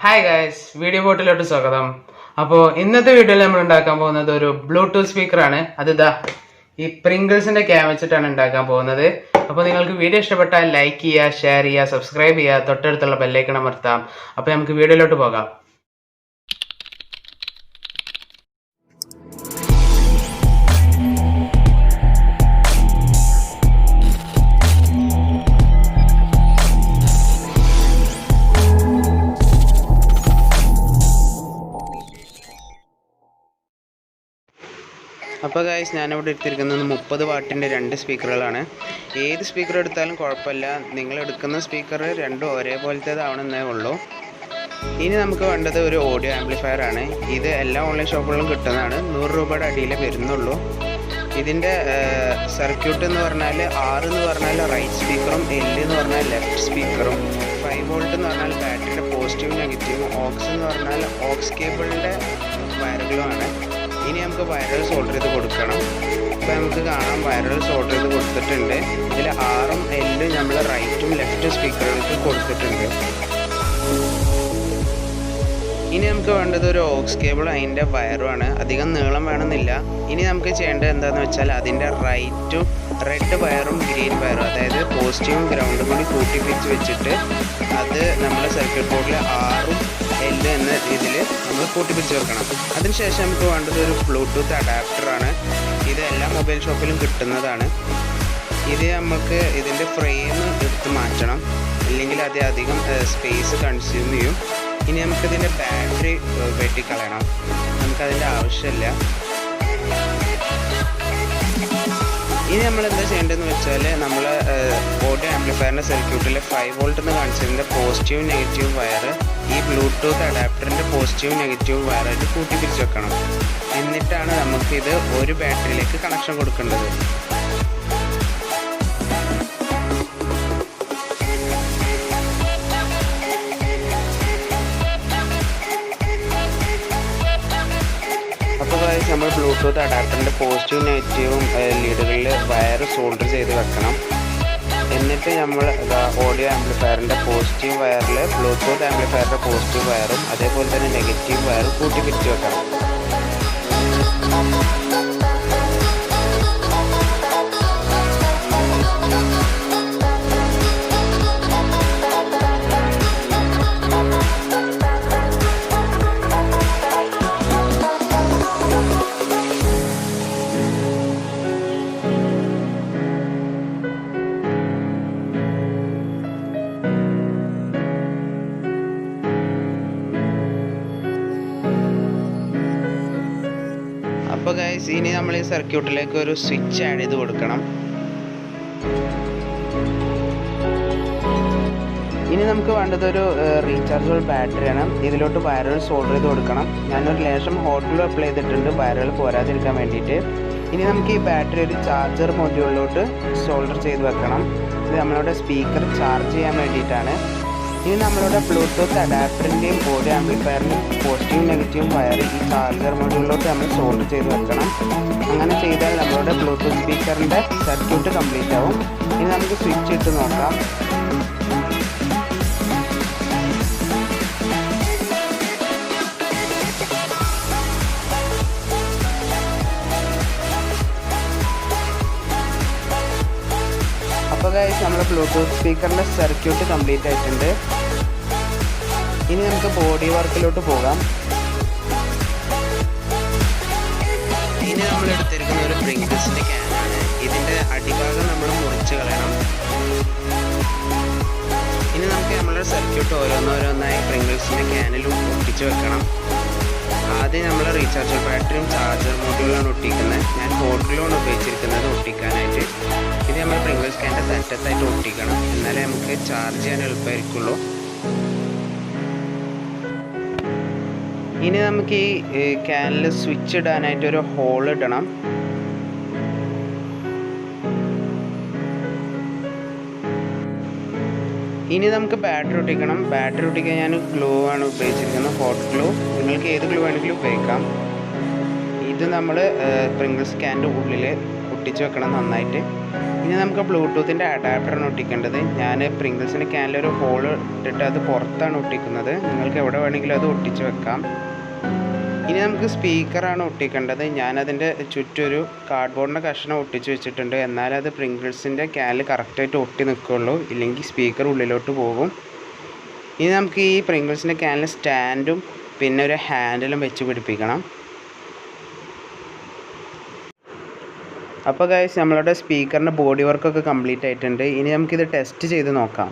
Hi guys, video ബോട്ടിലോട്ട് സ്വാഗതം. അപ്പോൾ ഇന്നത്തെ വീഡിയോയിൽ നമ്മൾ ഉണ്ടാക്കാൻ പോകുന്നത് ഒരു ബ്ലൂടൂത്ത് സ്പീക്കറാണ്. അതിതാ ഈ പ്രിങ്കിൾസിന്റെ ക്യാൻ വെച്ചിട്ടാണ് ഉണ്ടാക്കാൻ പോകുന്നത്. അപ്പോൾ നിങ്ങൾക്ക് വീഡിയോ ഇഷ്ടപ്പെട്ടാൽ ലൈക്ക് ചെയ്യുക, ഷെയർ ചെയ്യുക, സബ്സ്ക്രൈബ് ചെയ്യുക, തൊട്ടടുത്തുള്ള ബെല്ലൈക്കൺ അമർത്താം. അപ്പോൾ നമുക്ക് വീഡിയോയിലോട്ട് പോകാം. അപ്പോൾ ഗൈസ്, ഞാനിവിടെ എടുത്തിരിക്കുന്നത് 30 വാട്ടിൻ്റെ 2 സ്പീക്കറുകളാണ്. ഏത് സ്പീക്കർ എടുത്താലും കുഴപ്പമില്ല, നിങ്ങൾ എടുക്കുന്ന സ്പീക്കർ രണ്ടും ഒരേപോലത്തേതാവണമെന്നേ ഉള്ളൂ. ഇനി നമുക്ക് വേണ്ടത് ഒരു ഓഡിയോ ആംപ്ലിഫയർ ആണ്. ഇത് എല്ലാ ഓൺലൈൻ ഷോപ്പുകളിലും കിട്ടുന്നതാണ്. 100 രൂപയുടെ അടിയിലേ വരുന്നുള്ളൂ. ഇതിൻ്റെ സർക്യൂട്ട് എന്ന് പറഞ്ഞാൽ R എന്ന് പറഞ്ഞാൽ റൈറ്റ് സ്പീക്കറും, L എന്ന് പറഞ്ഞാൽ ലെഫ്റ്റ് സ്പീക്കറും, 5 വോൾട്ട് എന്ന് പറഞ്ഞാൽ ബാറ്ററിയുടെ പോസിറ്റീവും നെഗറ്റീവും, ഓക്സ് എന്ന് പറഞ്ഞാൽ ഓക്സ് കേബിളിൻ്റെ വയറുകളുമാണ്. ഇനി നമുക്ക് വയറുകൾ സോൾഡർ ചെയ്ത് കൊടുക്കണം. ഇപ്പോൾ നമുക്ക് കാണാം, വയറുകൾ സോൾഡർ ചെയ്ത് കൊടുത്തിട്ടുണ്ട്. ഇതിൽ Rഉം Lഉം നമ്മൾ റൈറ്റും ലെഫ്റ്റും സ്പീക്കറുകൾക്ക് കൊടുത്തിട്ടുണ്ട്. ഇനി നമുക്ക് വേണ്ടത് ഒരു ഓക്സ് കേബിളും അതിൻ്റെ വയറുമാണ്. അധികം നീളം വേണമെന്നില്ല. ഇനി നമുക്ക് ചെയ്യേണ്ടത് എന്താണെന്ന് വെച്ചാൽ അതിൻ്റെ റൈറ്റും റെഡ് വയറും ഗ്രീൻ വയറും, അതായത് പോസിറ്റീവും ഗ്രൗണ്ടും കൂടി കൂട്ടിപ്പിടിച്ച് വെച്ചിട്ട് അത് നമ്മൾ സർക്യൂട്ട് ബോർഡിൽ Rഉം L എന്ന രീതിയിൽ നമ്മൾ കൂട്ടിപ്പിടിച്ച് വെക്കണം. അതിനുശേഷം നമുക്ക് വേണ്ടത് ഒരു ബ്ലൂടൂത്ത് അഡാപ്റ്ററാണ്. ഇത് എല്ലാ മൊബൈൽ ഷോപ്പിലും കിട്ടുന്നതാണ്. ഇത് നമുക്ക് ഇതിൻ്റെ ഫ്രെയിം എടുത്ത് മാറ്റണം, അല്ലെങ്കിൽ അത് അധികം സ്പേസ് കൺസ്യൂം ചെയ്യും. ഇനി നമുക്കിതിൻ്റെ ബാറ്ററി വെട്ടിക്കളയണം, നമുക്കതിൻ്റെ ആവശ്യമില്ല. ഇനി നമ്മൾ എന്താ ചെയ്യേണ്ടതെന്ന് വെച്ചാൽ, നമ്മൾ ഓഡിയോ ആംപ്ലിഫയറിൻ്റെ സർക്യൂട്ടിൽ 5 വോൾട്ട് എന്ന് കാണിച്ചതിൻ്റെ പോസിറ്റീവും നെഗറ്റീവും വയർ ഈ ബ്ലൂടൂത്ത് അഡാപ്റ്ററിൻ്റെ പോസിറ്റീവും നെഗറ്റീവും വയറായിട്ട് കൂട്ടിപ്പിടിച്ച് വെക്കണം. എന്നിട്ടാണ് നമുക്കിത് ഒരു ബാറ്ററിയിലേക്ക് കണക്ഷൻ കൊടുക്കേണ്ടത്. അപ്പോൾ നമ്മൾ ബ്ലൂടൂത്ത് അഡാപ്റ്ററിൻ്റെ പോസിറ്റീവും നെഗറ്റീവും ലീഡുകളിൽ വയർ സോൾഡർ ചെയ്ത് വെക്കണം. എന്നിട്ട് നമ്മൾ ഓഡിയോ ആംപ്ലിഫയറിൻ്റെ പോസിറ്റീവ് വയറിൽ ബ്ലൂടൂത്ത് ആംപ്ലിഫയറിൻ്റെ പോസിറ്റീവ് വയറും അതേപോലെ തന്നെ നെഗറ്റീവ് വയറും കൂട്ടിപ്പിടിച്ച് വെക്കണം. അപ്പോൾ ഗൈസ്, ഇനി നമ്മൾ ഈ സർക്യൂട്ടിലേക്ക് ഒരു സ്വിച്ച് ആഡ് ചെയ്ത് കൊടുക്കണം. ഇനി നമുക്ക് വേണ്ടത് ഒരു റീചാർജബിൾ ബാറ്ററിയാണ്. ഇതിലോട്ട് വയറുകൾ സോൾഡർ ചെയ്ത് കൊടുക്കണം. ഞാനൊരു ലേശം ഹോട്ട് ഗ്ലൂ അപ്ലൈ ചെയ്തിട്ടുണ്ട്, വയറുകൾ പോരാതിരിക്കാൻ വേണ്ടിയിട്ട്. ഇനി നമുക്ക് ഈ ബാറ്ററി ഒരു ചാർജർ മൊഡ്യൂളിലോട്ട് സോൾഡർ ചെയ്ത് വെക്കണം. ഇത് നമ്മളുടെ സ്പീക്കർ ചാർജ് ചെയ്യാൻ വേണ്ടിയിട്ടാണ്. ഇനി നമ്മളുടെ ബ്ലൂടൂത്ത് അഡാപ്റ്ററിൻ്റെയും ഓഡിയോ ആംപ്ലിഫയറിൻ്റെയും പോസിറ്റീവും നെഗറ്റീവും വയർ ഈ ചാർജർ മൊഡ്യൂളിലോട്ട് നമ്മൾ സോൾഡർ ചെയ്ത് വെക്കണം. അങ്ങനെ ചെയ്താൽ നമ്മളുടെ ബ്ലൂടൂത്ത് സ്പീക്കറിൻ്റെ സർക്യൂട്ട് കംപ്ലീറ്റ് ആവും. ഇനി നമുക്ക് സ്വിച്ച് ഇട്ട് നോക്കാം. അപ്പോൾ ഗൈസ്, നമ്മുടെ ബ്ലൂടൂത്ത് സ്പീക്കറിൻ്റെ സർക്യൂട്ട് കംപ്ലീറ്റ് ആയിട്ടുണ്ട്. ഇനി നമുക്ക് ബോഡി വർക്കിലോട്ട് പോകാം. ഇനി നമ്മൾ എടുത്തിരിക്കുന്ന ഒരു പ്രിങ്കിൾസിൻ്റെ ക്യാനാണ്. ഇതിൻ്റെ അടിഭാഗം നമ്മൾ മുറിച്ച് കളയണം. ഇനി നമുക്ക് നമ്മളുടെ സർക്യൂട്ട് ഓരോന്നോരോന്നായി പ്രിങ്കിൾസിൻ്റെ ക്യാനിൽ ഒട്ടിച്ച് വെക്കണം. ആദ്യം നമ്മൾ റീചാർജബിൾ ബാറ്ററിയും ചാർജർ മൊഡ്യൂളാണ് ഒട്ടിക്കുന്നത്. ഞാൻ ഹോട്ട് ഗ്ലൂ ആണ് ഉപയോഗിച്ചിരിക്കുന്നത് ഒട്ടിക്കാനായിട്ട്. ഇത് നമ്മൾ പ്രിങ്കിൾസ് ക്യാൻ്റെ സെറ്റത്തായിട്ട് ഒട്ടിക്കണം, എന്നാലേ നമുക്ക് ചാർജ് ചെയ്യാൻ എളുപ്പമായിരിക്കുള്ളൂ. ഇനി നമുക്ക് ഈ ക്യാനിൽ സ്വിച്ച് ഇടാനായിട്ട് ഒരു ഹോൾ ഇടണം. ഇനി നമുക്ക് ബാറ്ററി ഒട്ടിക്കണം. ബാറ്ററി ഒട്ടിക്കാൻ ഞാൻ ഗ്ലൂ ആണ് ഉപയോഗിച്ചിരിക്കുന്നത്, ഹോട്ട് ഗ്ലൂ. നിങ്ങൾക്ക് ഏത് ഗ്ലൂ വേണമെങ്കിലും ഉപയോഗിക്കാം. ഇത് നമ്മൾ പ്രിങ്കിൾസ് ക്യാൻ്റെ ഉള്ളിൽ ഒട്ടിച്ച് വെക്കണം നന്നായിട്ട്. ഇനി നമുക്ക് ബ്ലൂടൂത്തിൻ്റെ അഡാപ്റ്ററാണ് ഒട്ടിക്കേണ്ടത്. ഞാൻ പ്രിങ്കിൾസിൻ്റെ ക്യാനിലൊരു ഹോൾ ഇട്ടിട്ട് അത് പുറത്താണ് ഒട്ടിക്കുന്നത്. നിങ്ങൾക്ക് എവിടെ വേണമെങ്കിലും അത് ഒട്ടിച്ച് വെക്കാം. ഇനി നമുക്ക് സ്പീക്കറാണ് ഒട്ടിക്കേണ്ടത്. ഞാനതിൻ്റെ ചുറ്റൊരു കാർഡ്ബോർഡിൻ്റെ കഷ്ണം ഒട്ടിച്ച് വെച്ചിട്ടുണ്ട്. എന്നാലത് പ്രിങ്കിൾസിൻ്റെ ക്യാനിൽ കറക്റ്റായിട്ട് ഒട്ടി നിൽക്കുകയുള്ളൂ, ഇല്ലെങ്കിൽ സ്പീക്കർ ഉള്ളിലോട്ട് പോകും. ഇനി നമുക്ക് ഈ പ്രിങ്കിൾസിൻ്റെ ക്യാനിൽ സ്റ്റാൻഡും പിന്നെ ഒരു ഹാൻഡിലും വെച്ച് പിടിപ്പിക്കണം. അപ്പോൾ ഗൈസ്, നമ്മളുടെ സ്പീക്കറിൻ്റെ ബോഡി വർക്കൊക്കെ കംപ്ലീറ്റ് ആയിട്ടുണ്ട്. ഇനി നമുക്കിത് ടെസ്റ്റ് ചെയ്ത് നോക്കാം.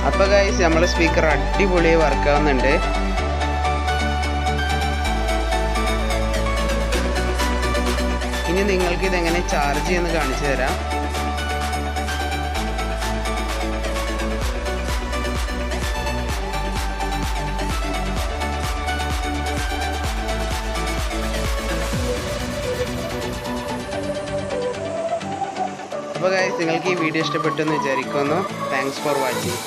അപ്പോൾ ഗൈസ്, നമ്മളെ സ്പീക്കർ അടിപൊളിയായി വർക്കാവുന്നുണ്ട്. ഇനി നിങ്ങൾക്ക് ഇതെങ്ങനെ ചാർജ് ചെയ്യുന്നത് കാണിച്ചു തരാം. അപ്പോൾ ഗൈസ്, നിങ്ങൾക്ക് ഈ വീഡിയോ ഇഷ്ടപ്പെട്ടെന്ന് വിചാരിക്കുന്നു. Thanks for watching.